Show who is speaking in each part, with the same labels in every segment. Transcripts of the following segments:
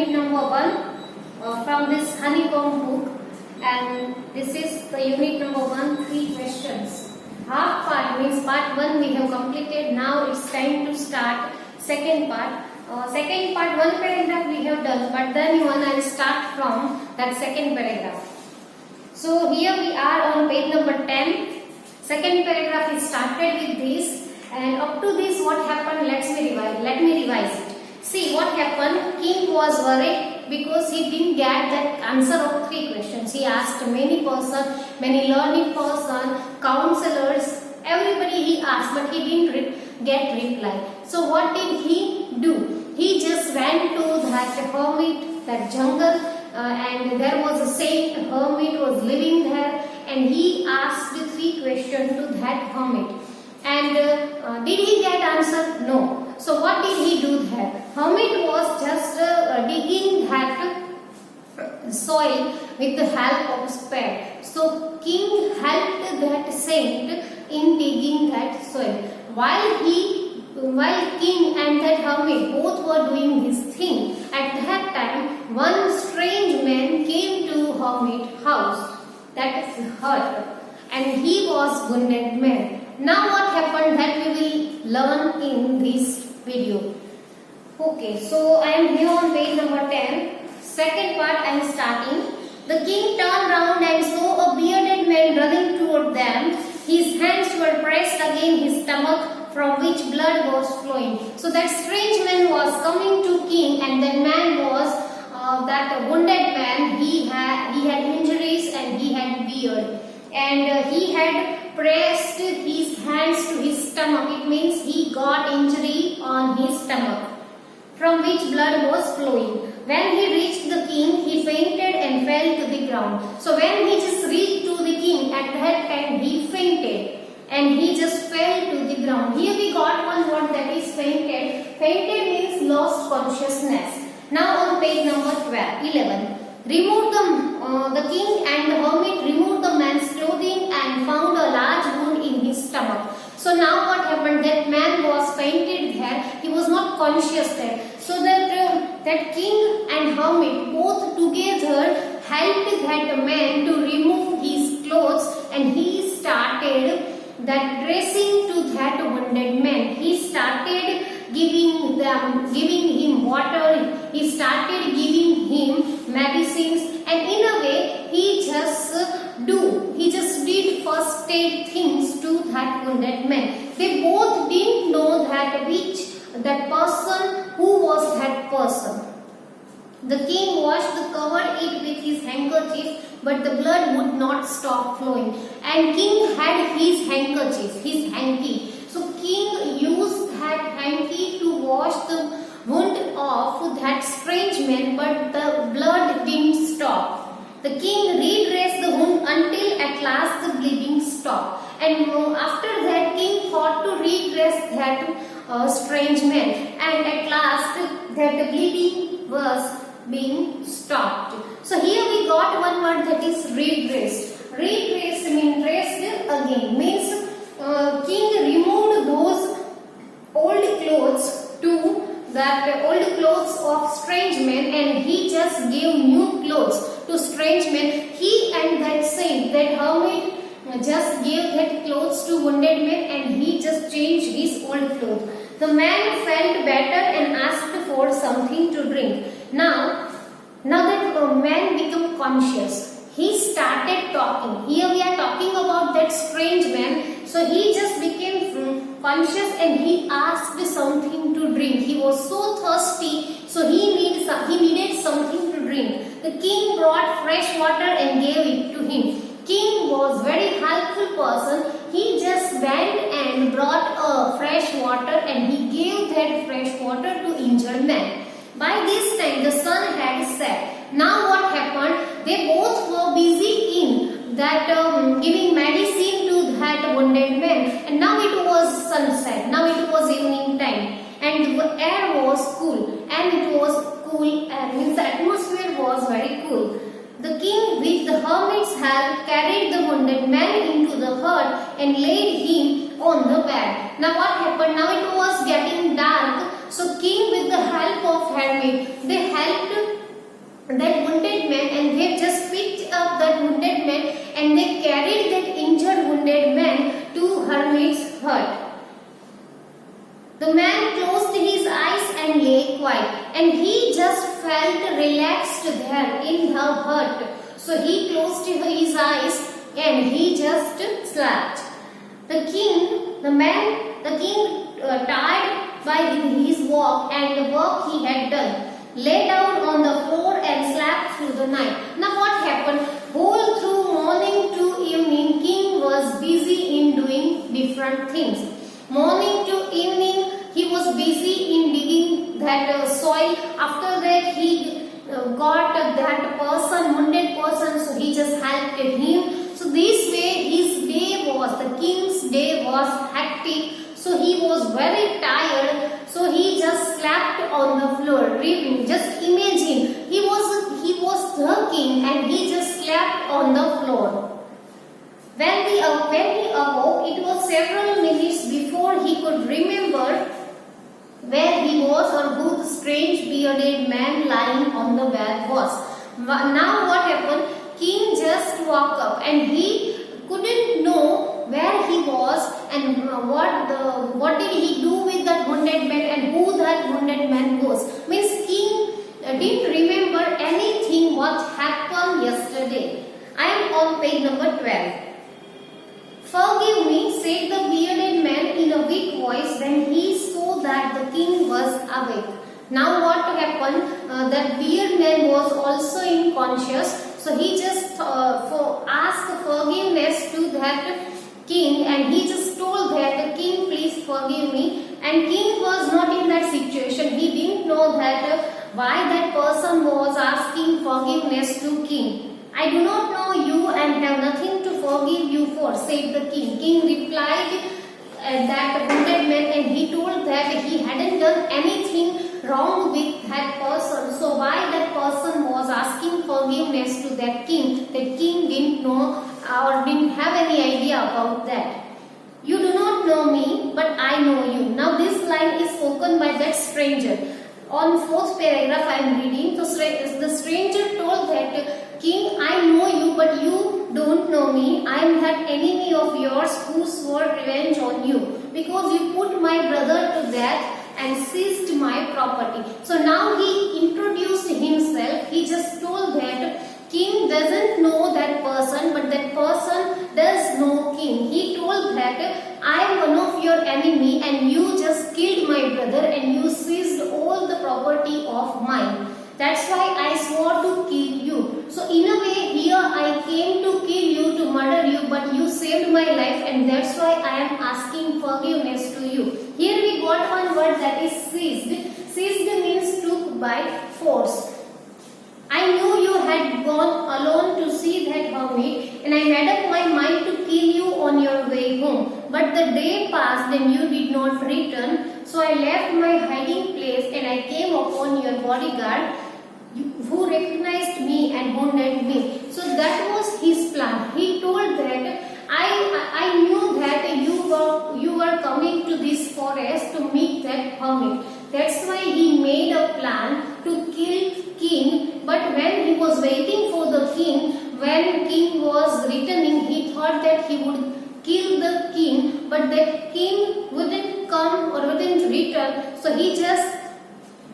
Speaker 1: unit number 1 from this honeycomb book, and this is the unit number 1, 3 questions. Half part means part 1 we have completed. Now it's time to start second part. Second part, one paragraph we have done, but then I will start from that second paragraph. So here we are on page number 10. Second paragraph is started with this, and up to this what happened, let me revise it. See what happened. King was worried because he didn't get that answer of 3 questions. He asked many learned person, counselors, everybody he asked, but he didn't get reply. So what did he do? He just went to that hermit, that jungle, and there was a saint hermit was living there, and he asked 3 questions to that hermit. And did he get answer? No. So what did he do there? Hermit was just digging that soil with the help of spade. So king helped that saint in digging that soil. While king and that hermit both were doing this thing, at that time one strange man came to hermit house, that is hut, and he was wounded man. Now what happened, that we will learn in this video. Okay, so I am here on page number 10. Second part I am starting. The king turned round and saw a bearded man running toward them. His hands were pressed against his stomach, from which blood was flowing. So that strange man was coming to king, and that man was that wounded man. He had injuries and he had beard, and he had pressed his hands to his stomach. It means he got injury on his stomach, from which blood was flowing. When he reached the king, he fainted and fell to the ground. So when he just reached to the king, at that time he fainted and he just fell to the ground. Here we got one word, that is fainted. Fainted means lost consciousness. Now on page number 11. Remove the king and the hermit removed the man's clothing and found a large wound in his stomach. So now what happened, that man was fainted there, he was not conscious there. So that king and hermit both together helped that man to remove his clothes, and he started that dressing to that wounded man. He started giving him water, he started giving him medicines, and in a way he just did first aid things to that wounded man. They both didn't know that who was that person. The king covered it with his handkerchief, but the blood would not stop flowing. And king had his handkerchief, his hanky. So king used that hanky to wash the wound off that strange man, but the blood didn't stop. The king redressed the wound until at last the bleeding stopped. And after that, king thought to redress that strange man, and at last that the bleeding was being stopped. So here we got one word, that is redressed. Redressed means dressed again. Means king removed those old clothes of strange men, and he just gave new clothes to strange men. He and that saint, that hermit, just gave that clothes to wounded men, and he just changed his old clothes. The man felt better and asked for something to drink. Now that the man became conscious, he started talking. Here we are talking about that strange man. So he just became conscious and he asked something to drink. He was so thirsty, so he needed something to drink. The king brought fresh water and gave it to him. King was very helpful person. He just went and brought fresh water, and he gave that fresh water to injured man. By this time the sun had set. Now what happened? They both were busy in that giving medicine to that wounded man, and now it was sunset. Now it was evening time, and the air was cool, and it was cool air, means the atmosphere was very cool. The king, with the hermit's help, carried the wounded man into the hut and laid him on the bed. Now what happened? Now it was getting dark. So king, with the help of hermit. They helped that wounded man, and they just picked up that wounded man and they carried that injured wounded man to hermit's hut. The man closed his eyes and lay quiet, and he just felt relaxed there in her hut. So he closed his eyes and he just slept. The king, tired by his walk and the work he had done, lay down on the floor and slept through the night. Now what happened? Whole through morning to evening, king was busy in doing different things. Morning to evening, he was busy in digging that soil. After that, he got that person, wounded person, so he just helped him. So this way, the king's day was hectic. So he was very tired. So he just slept on the floor. Just imagine, he was the king and he just slept on the floor. When he awoke, it was several minutes before he could remember where he was or who the strange bearded man lying on the bed was. Now what happened? King just woke up and he couldn't know where he was and what did he do with that wounded man and who that wounded man was. Means king didn't remember anything what happened yesterday. I am on page number 12. Forgive me, said the bearded man in a weak voice when he saw that the king was awake. Now what happened? That bearded man was also unconscious. So he just asked forgiveness to that king and he just told that king, please forgive me. And king was not in that situation. He didn't know that why that person was asking forgiveness to king. I do not know you and have nothing to forgive you for, said the king. King replied that wounded man and he told that he hadn't done anything wrong with that person. So why that person was asking forgiveness to that king didn't know or didn't have any idea about that. You do not know me, but I know you. Now this line is spoken by that stranger. On fourth paragraph I am reading. So the stranger told that king, I know you, but you don't know me. I am that enemy of yours who swore revenge on you because you put my brother to death and seized my property. So now he introduced himself. He just told that king doesn't know that person, but that person does know king. He told that I am one of your enemy and you just killed my brother and you seized all the property of mine. That's why I swore to kill you. So in a way here I came to kill you, to murder you, but you saved my life and that's why I am asking forgiveness to you. Here we got one word, that is seized. Seized means took by force. I knew you had gone alone to see that hermit and I made up my mind to kill you on your way home. But the day passed and you did not return. So I left my hiding place and I came upon your bodyguard who recognized me and wounded me. So that was his plan. He told that I knew that you were coming to this forest to meet that hermit. That's why he made a plan to kill king. But when he was waiting for the king, when king was returning, he thought that he would kill the king, but the king wouldn't come or wouldn't return. So he just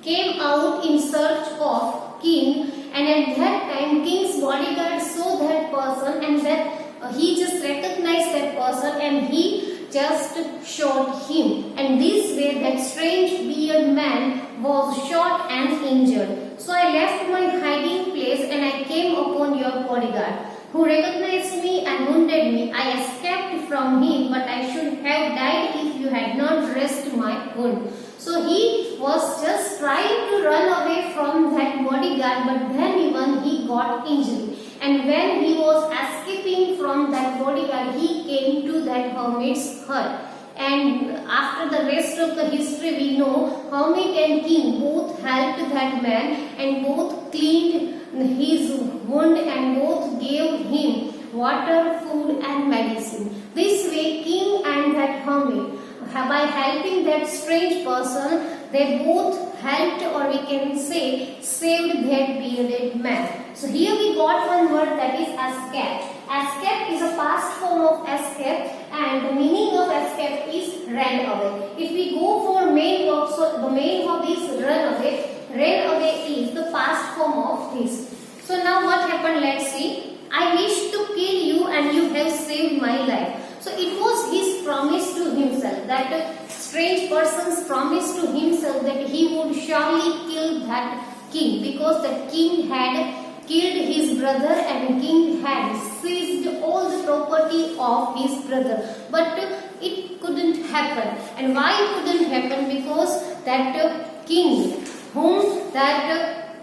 Speaker 1: came out in search of king, and at that time king's bodyguard saw that person and that he just recognized that person and he just shot him, and this way that strange bearded man was shot and injured. So I left my hiding place and I came upon your bodyguard who recognized me and wounded me. I escaped from him, but I should have died if you had not dressed my wound. So he was just trying to run away from that bodyguard, but then even he got injured. And when he was escaping from that bodyguard, he came to that hermit's hut. And after the rest of the history we know, hermit and king both helped that man and both cleaned his wound and both gave him water, food and medicine. This way king and that hermit by helping that strange person, they both helped, or we can say saved that bearded man. So here we got one word, that is escape. Escape is a past form of escape, and the meaning of escape is ran away. If we go for main verb, so the main verb is run away. Ran away is the past form of this. So now what happened? Let's see. I wish to kill you and you have saved my life. So it was his promise to himself, that strange person's promise to himself, that he would surely kill that king, because the king had killed his brother and king had seized all the property of his brother. But it couldn't happen. And why it couldn't happen? Because that king, whom that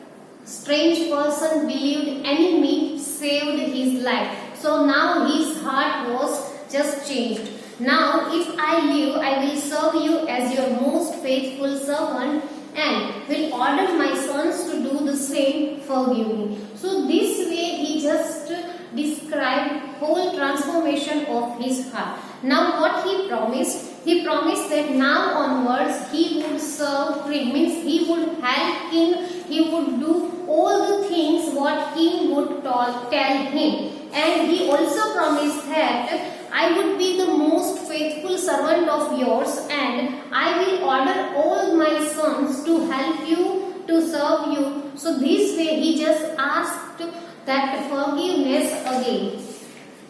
Speaker 1: strange person believed enemy, saved his life. So now his heart was just changed. Now if I live, I will serve you as your most faithful servant, and will order my sons to do the same. Forgive me. So this way he just described whole transformation of his heart. Now what he promised? He promised that now onwards he would serve king, means he would help king, he would do all the things what king would tell him. And he also promised that I would be the most faithful servant of yours, and I will order all my sons to help you, to serve you. So this way he just asked that forgiveness again.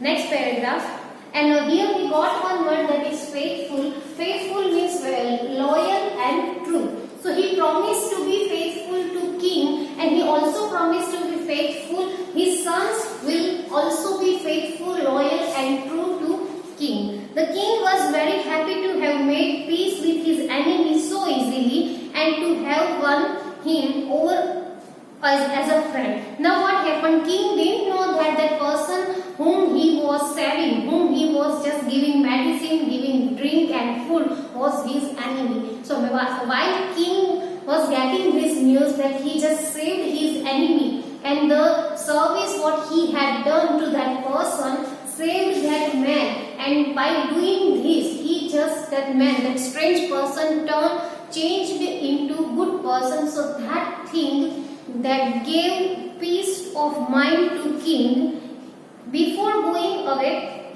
Speaker 1: Next paragraph. And here we got one word, that is faithful. Faithful means loyal and true. So he promised to be faithful to king, and he also promised to be faithful. His sons will also be faithful, loyal and true to king. The king was very happy to have made peace with his enemy so easily, and to have won him over as a friend. Now what happened? King didn't know that that person whom he was saving, whom he was just giving medicine, giving drink and food, was his enemy. So while king was getting this news that he just saved his enemy, and the service what he had done to that person saved that man, and by doing this he just, that man, that strange person changed into good person. So that thing that gave peace of mind to king, before going away,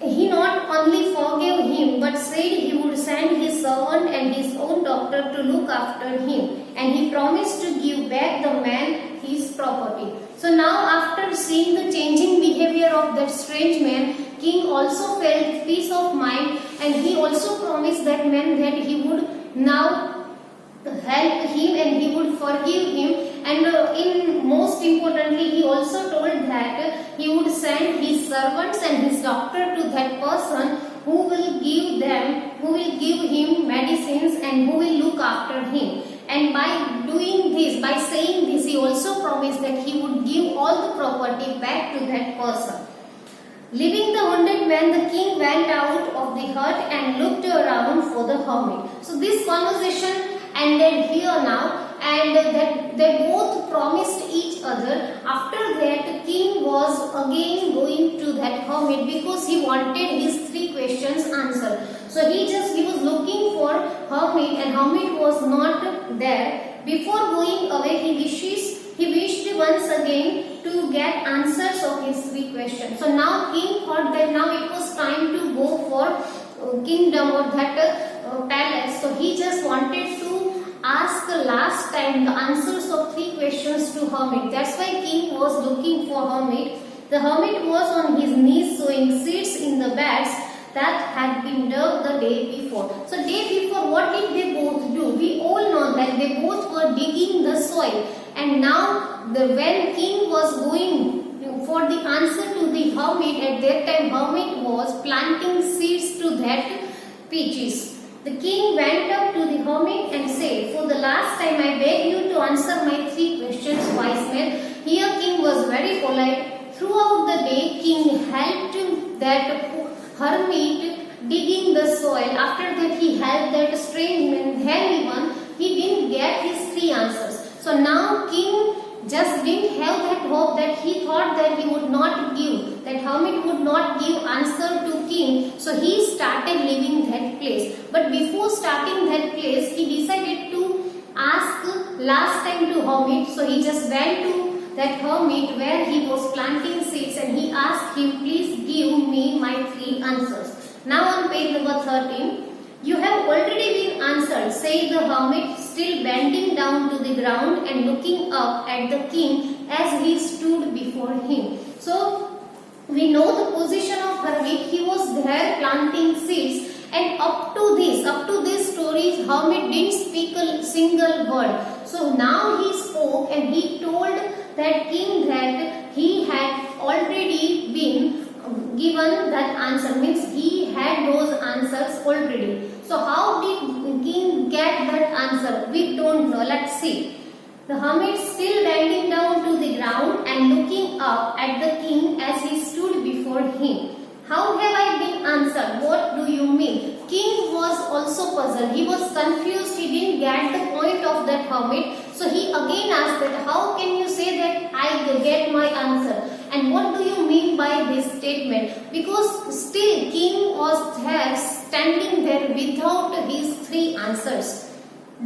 Speaker 1: he not only forgave him, but said he would send his servant and his own doctor to look after him, and he promised to give back the man his property. So now after seeing the changing behavior of that strange man, king also felt peace of mind, and he also promised that man that he would now help him and he would forgive him. And in most importantly, he also told that he would send his servants and his doctor to that person who will give him medicines and who will look after him. And by doing this, by saying this, he also promised that he would give all the property back to that person. Leaving the wounded man, the king went out of the hut and looked around for the hermit. So this conversation ended here now, and that they both promised each other. After that, the king was again going to that hermit because he wanted his 3 questions answered. So he was looking for hermit, and hermit was not there. Before going away, he wished once again to get answers of his 3 questions. So now king thought that now it was time to go for kingdom or that palace. So he just wanted to ask the last time the answers of 3 questions to hermit. That's why king was looking for hermit. The hermit was on his knees sowing seeds in the beds that had been dug the day before. So day before, what did they both do? We all know that they both were digging the soil, and now when king was going for the answer to the hermit, at that time hermit was planting seeds to that peaches. The king went up to the hermit and said, "For the last time I beg you to answer my 3 questions, wise man." Here king was very polite. Throughout the day, king helped that hermit digging the soil. After that, he helped that strange man. Then even he didn't get his 3 answers. So now king just didn't have that hope, that he thought that he would not give, that hermit would not give answer to king. So he started leaving that place. But before starting that place, he decided to ask last time to hermit. So he just went to that hermit where he was planting seeds and he asked him, please give me my 3 answers. Now on page number 13, you have already been answered, say the hermit, still bending down to the ground and looking up at the king as he stood before him. So we know the position of hermit. He was there planting seeds, and up to this story, hermit didn't speak a single word. So now he spoke and he told that king that he had already been given that answer, means he had those answers already. So how did king get that answer? We don't know. Let's see. The hermit still bending down to the ground and looking up at the king as he stood before him. How have I been answered? What do you mean? King was also puzzled. He was confused. He didn't get the point of that hermit. So he again asked that, how can you say that I get my answer? And what do you mean by this statement? Because still king was there, standing there without his 3 answers.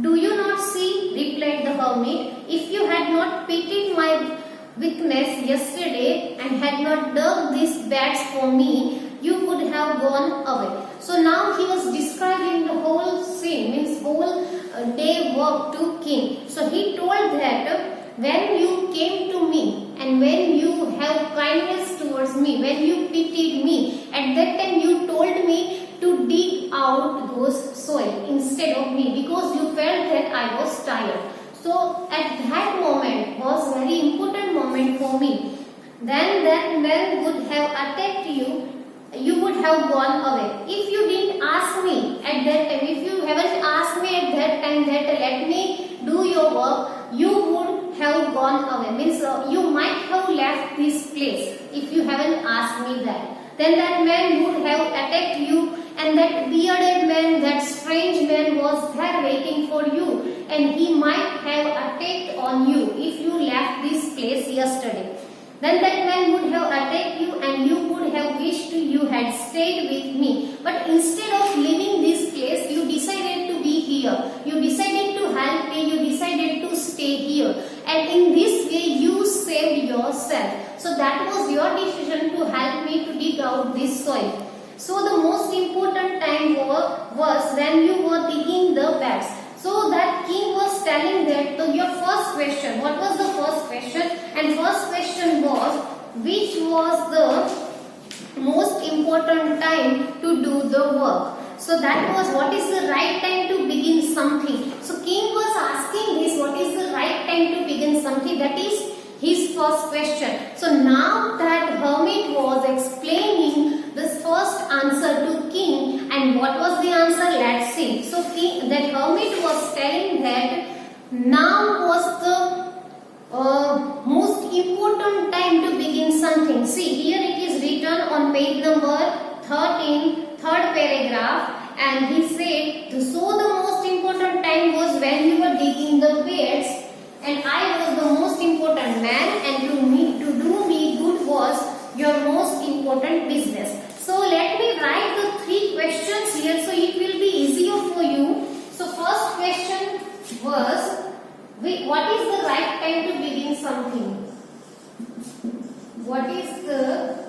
Speaker 1: Do you not see? Replied the hermit. If you had not pitied my weakness yesterday and had not dug these beds for me, you would have gone away. So now he was describing the whole scene, means whole day work to king. So he told that when you came to me and when you have kindness towards me, when you pitied me, at that time you told me to dig out those soil instead of me, because you felt that I was tired. So at that moment was very important moment for me. Then that man would have attacked you, you would have gone away. If you didn't ask me at that time, if you haven't asked me at that time that let me do your work, you would have gone away. Means you might have left this place if you haven't asked me that. Then that man would have attacked you, and that bearded man, that strange man was there waiting for you, and he might have attacked on you if you left this place yesterday. Then that man would have attacked you and you would have wished you had stayed with me. But instead of leaving this place, you decided to be here. You decided to help me, you decided to stay here. And in this way, you saved yourself. So that was your decision to help me to dig out this soil. So the most important time was when you were digging the beds. So that king was telling that your first question, what was the first question? And first question was, which was the most important time to do the work? So that was, what is the right time to begin something? So king was asking this, what is the right time to begin something? That is his first question. So now that hermit was explaining this first answer to king, and what was the answer? Let's see. So that hermit was telling that now was the most important time to begin something. See, here it is written on page number 13, third paragraph, and he said, so the most important time was when you were digging the beds, and I was the most important man, and to do me good was your most important business. So let me write the 3 questions here, so it will be easier for you. So first question was, what is the right time to begin something? What is the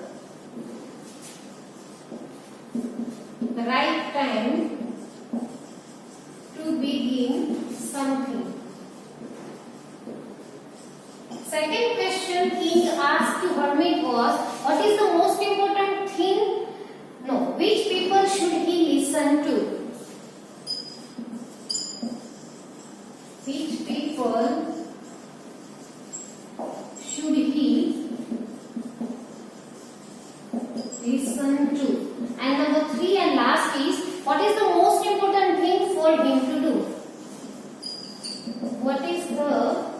Speaker 1: right time to begin something? Second question king asked to hermit was, what is the most important thing? No, which people should he listen to? Which people should he listen to? And number 3 and last is, what is the most important thing for him to do? What is the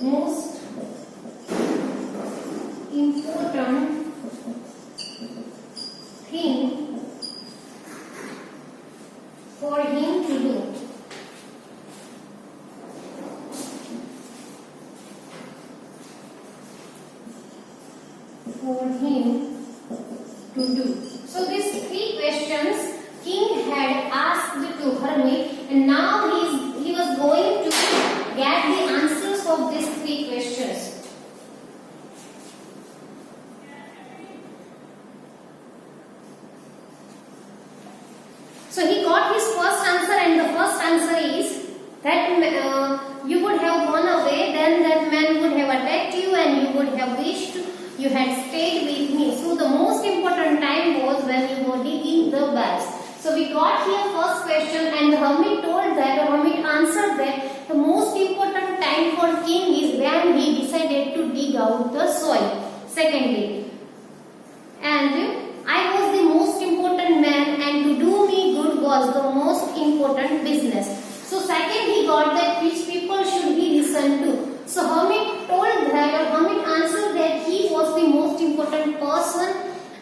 Speaker 1: most important thing for him to do? For him to do. So these 3 questions king had asked to hermit, and now he was going to get the answers of these 3 questions. So he got his first answer, and the first answer is that you would have gone away, then that man would have attacked you and you would have wished you had stayed with me. So the most important time was when you were digging the wells. So we got here first question, and the hermit answered that the most important time for king is when he decided to dig out the soil. Secondly, and I was the most important man, and to do me good was the most important business. So second, he got that which people should he listen to. So hermit answered that he was the most important person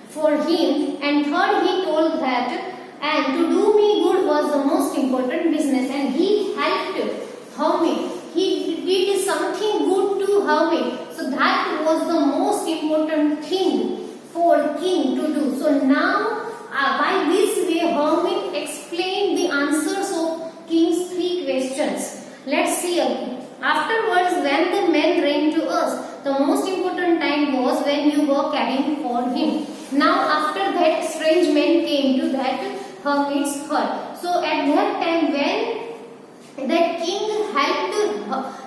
Speaker 1: for him, and third, he told that and to do me good was the most important business, and he helped hermit. He did something good to hermit. So that was the most important thing for king to do. So now by this way hermit explained the answers of king's 3 questions. Let's see again. Afterwards, when the men ran to us, the most important time was when you were caring for him. Now after that, strange men came to that hermit's hut. So at that time when that king helped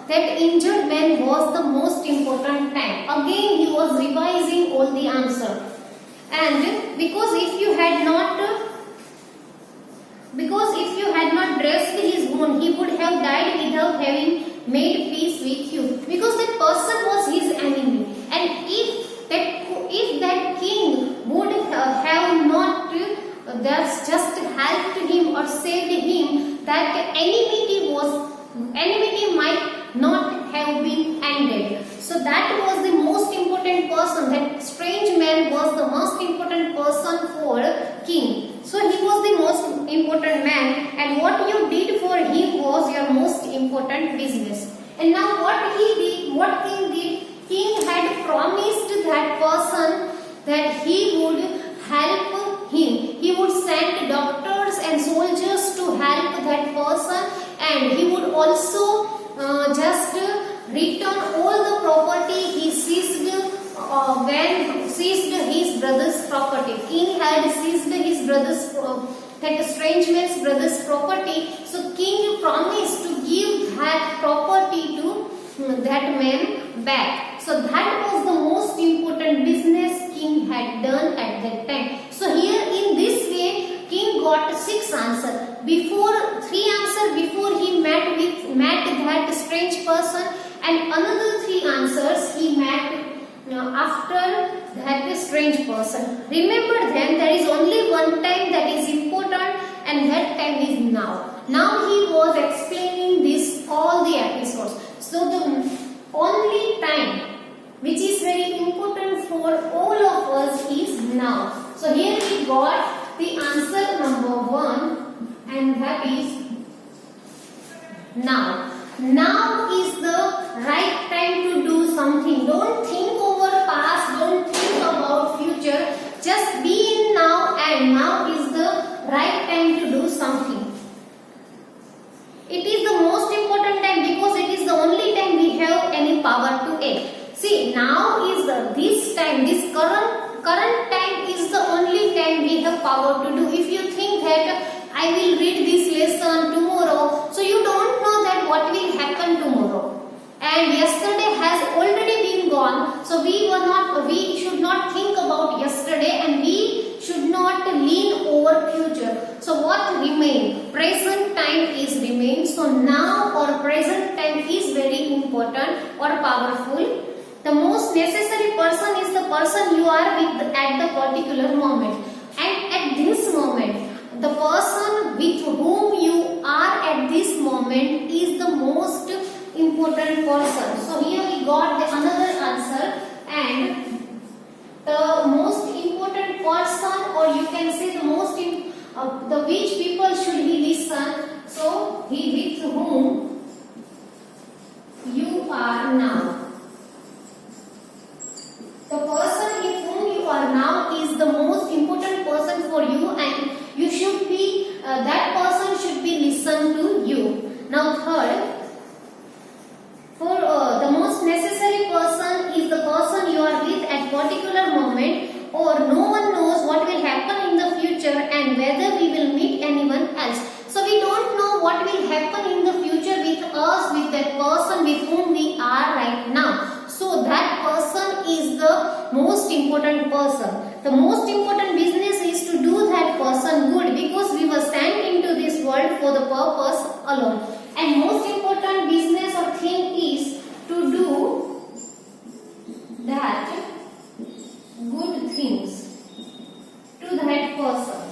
Speaker 1: that injured man was the most important time. Again he was revising all the answer. And because if you had not dressed his wound, he would have died without having made peace with you, because that person was his enemy. And if that king would have not just helped him or saved him, that enmity might not have been ended. So that was the most important person. That strange man was the most important person for king. So he was the most important man, and what you did for him was your most important business. And now what king did? King had promised that person that he would help him. He would send doctors and soldiers to help that person, and he would also just return all the property he seized when seized his brother's property. King had seized his brother's that strange man's brother's property. So king promised to give that property to that man back. So that was the most important business king had done at that time. So here in this way, king got 6 answers. 3 answers before he met that strange person, and another 3 answers he met after that strange person. Remember then, there is only one time that is important, and that time is now. Now he was explaining this all the episodes. So the only time which is very important for all of us is now. So here we got the answer number 1, and that is now. Now is the right time to do something. Don't think over past, don't think about future. Just be in now, and now is the right time to do something. It is the most important time because it is the only time we have any power to act. See, now is this time, this current time is the only time we have power to do. If you think that I will read this lesson tomorrow, so you don't know that what will happen tomorrow. And yesterday has already been gone, so we should not think about yesterday, and we should not lean over future. So what remain? Present time is remain. So now or present time is very important or powerful. The most necessary person is the person you are with at the particular moment. And at this moment, the person with whom you are at this moment is the most important person. So here we got another answer, and the most important person, or you can say the which people should he listen. So he with whom you are now. The person with whom you are now is the most important person for you, and Now third, for the most necessary person is the person you are with at particular moment, or no one knows what will happen in the future and whether we will meet anyone else. So we don't know what will happen in the future with us, with that person with whom we are right now. So that person is the most important person. The most important business is to do that person good, because we were sent into this world for the purpose alone. And most important business or thing is to do that good things to that person.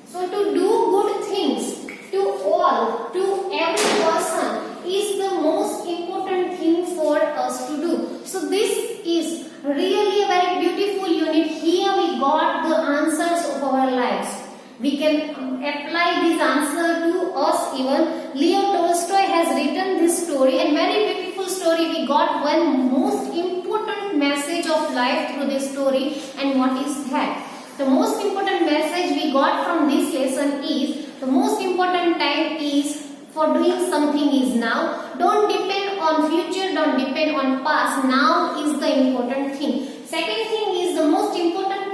Speaker 1: So to do good things to all, to every person is the most important thing for us to do. So this is really a very beautiful unit. Here we got the answers of our lives. We can apply this answer to us even. Leo Tolstoy has written this story, and very beautiful story. We got one most important message of life through this story. And what is that? The most important message we got from this lesson is the most important time is for doing something is now. Don't depend on future, don't depend on past. Now is the important thing. Second thing is the most important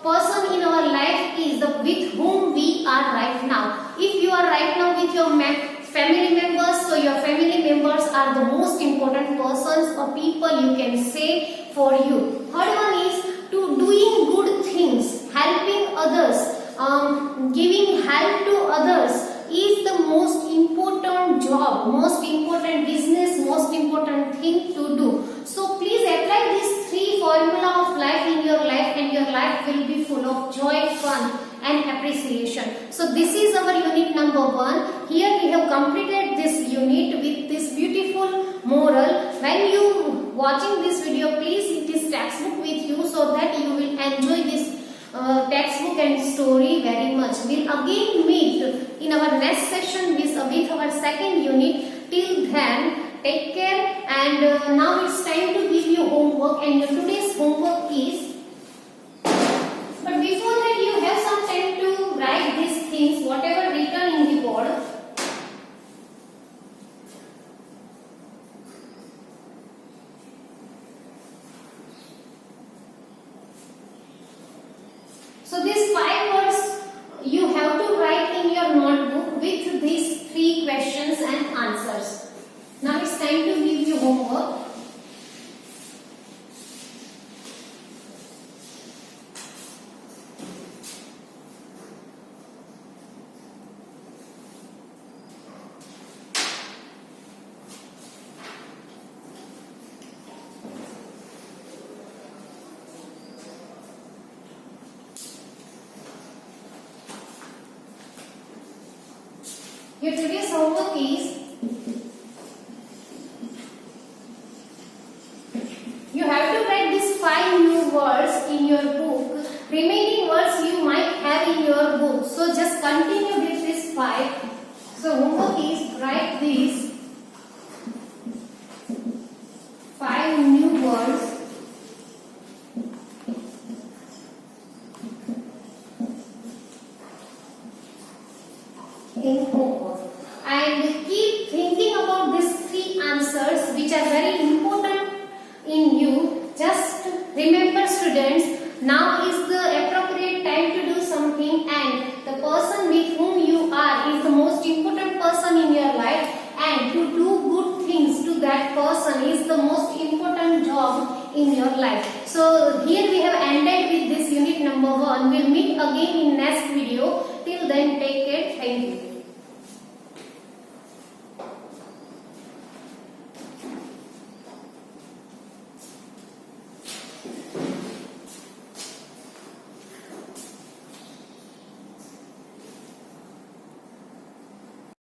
Speaker 1: person in our life is the with whom we are right now. If you are right now with your family members, so your family members are the most important persons or people you can say for you. Third one is to doing good things, helping others, giving help to others is the most important job, most important business, most important thing to do. So please apply these three formula of life in your life, and your life will be full of joy, fun and appreciation. So this is our unit number 1. Here we have completed this unit with this beautiful moral. When you watching this video, please this textbook with you so that you will enjoy this textbook and story very much. We'll again meet in our next session with our second unit. Till then, take care, and now it's time to give you homework, and your today's homework is, but before that you have some time to write these things, whatever written in the board. So these 5 words you have to write in your notebook with these 3 questions and answers. Now it's time to give you homework. Your today's homework is, you have to write these 5 new words in your book. Remaining words you might have in your book. So just continue with this 5. So homework is write these 5 new words in homework, and keep thinking about these 3 answers which are very important in you. Just remember, students, now is the appropriate time to do something, and the person with whom you are is the most important person in your life, and to do good things to that person is the most important job in your life. So here we have ended with this unit number 1. We'll meet again in next video. Till then, take care. Thank you.